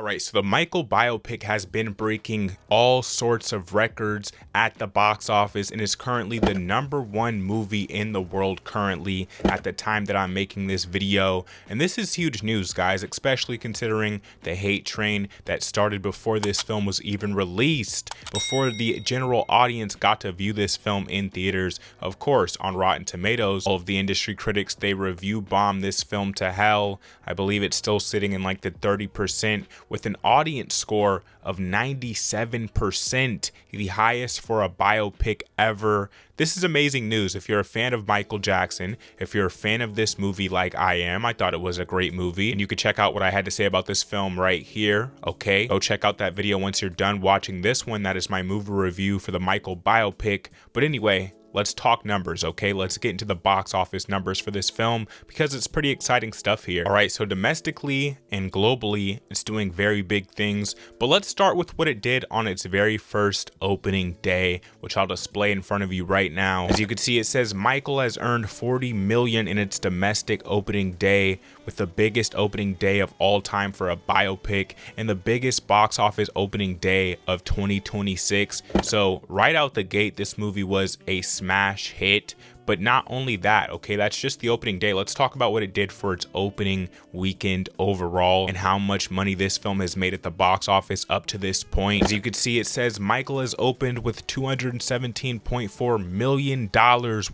Alright, so the Michael biopic has been breaking all sorts of records at the box office and is currently the #1 movie in the world currently at the time that I'm making this video. And this is huge news, guys, especially considering the hate train that started before this film was even released, before the general audience got to view this film in theaters. Of course, on Rotten Tomatoes, all of the industry critics, they review bomb this film to hell. I believe it's still sitting in like the 30%, with an audience score of 97%, the highest for a biopic ever. This is amazing news. If you're a fan of Michael Jackson, if you're a fan of this movie like I am, I thought it was a great movie, and you could check out what I had to say about this film right here. Okay, go check out that video once you're done watching this one. That is my movie review for the Michael biopic. But anyway, let's talk numbers, okay? Let's get into the box office numbers for this film because it's pretty exciting stuff here. All right, so domestically and globally, it's doing very big things, but let's start with what it did on its very first opening day, which I'll display in front of you right now. As you can see, it says Michael has earned $40 million in its domestic opening day, with the biggest opening day of all time for a biopic and the biggest box office opening day of 2026. So right out the gate, this movie was a smash hit. But not only that, okay, that's just the opening day. Let's talk about what it did for its opening weekend overall and how much money this film has made at the box office up to this point. As you can see, it says Michael has opened with $217.4 million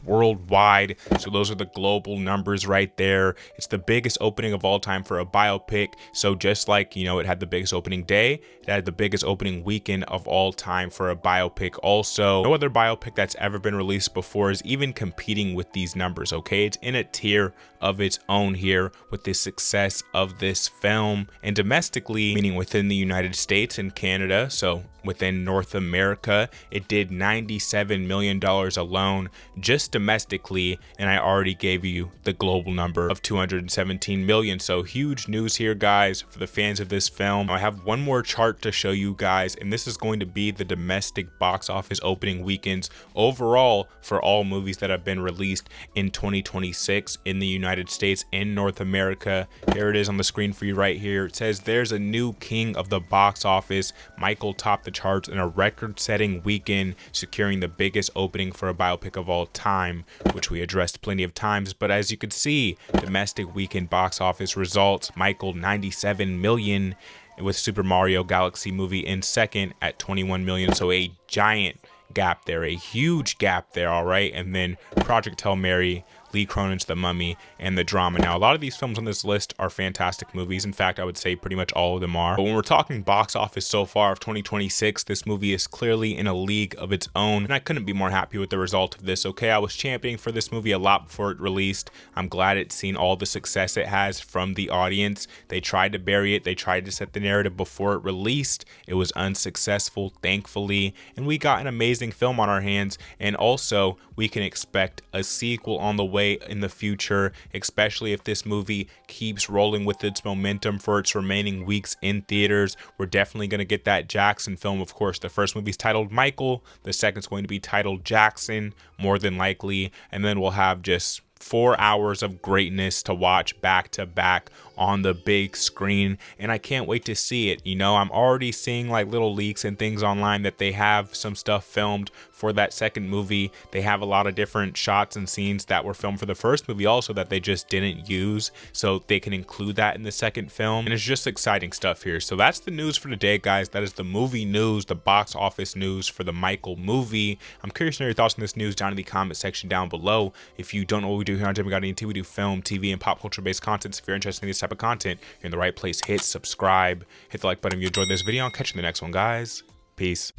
worldwide. So those are the global numbers right there. It's the biggest opening of all time for a biopic. So just like, you know, it had the biggest opening day, it had the biggest opening weekend of all time for a biopic also. No other biopic that's ever been released before is even competing with these numbers, okay? It's in a tier of its own here with the success of this film. And domestically, meaning within the United States and Canada, so within North America, it did $97 million alone just domestically, and I already gave you the global number of $217 million. So huge news here, guys, for the fans of this film. I have one more chart to show you guys, and this is going to be the domestic box office opening weekends overall for all movies that have been released in 2026 in the United States and North America. Here it is on the screen for you right here. It says there's a new king of the box office. Michael topped the charts in a record-setting weekend, securing the biggest opening for a biopic of all time, which we addressed plenty of times. But as you could see, domestic weekend box office results, Michael $97 million, with Super Mario Galaxy movie in second at $21 million. So a giant gap there, a huge gap there. All right, and then Project Hail Mary, Lee Cronin's The Mummy, and The Drama. Now, a lot of these films on this list are fantastic movies. In fact, I would say pretty much all of them are. But when we're talking box office so far of 2026, this movie is clearly in a league of its own, and I couldn't be more happy with the result of this, okay? I was championing for this movie a lot before it released. I'm glad it's seen all the success it has from the audience. They tried to bury it. They tried to set the narrative before it released. It was unsuccessful, thankfully, and we got an amazing film on our hands. And also, we can expect a sequel on the way in the future, especially if this movie keeps rolling with its momentum for its remaining weeks in theaters. We're definitely going to get that Jackson film. Of course, the first movie is titled Michael, the second's going to be titled Jackson, more than likely, and then we'll have just 4 hours of greatness to watch back to back on the big screen, and I can't wait to see it. You know, I'm already seeing like little leaks and things online that they have some stuff filmed for that second movie. They have a lot of different shots and scenes that were filmed for the first movie also that they just didn't use, so they can include that in the second film, and it's just exciting stuff here. So that's the news for today, guys. That is the movie news, the box office news for the Michael movie. I'm curious to know your thoughts on this news down in the comment section down below. If you don't know what we do here on Domestically, we do film, TV, and pop culture based content. So if you're interested in this type of content, you're in the right place. Hit subscribe, hit the like button if you enjoyed this video. I'll catch you in the next one, guys. Peace.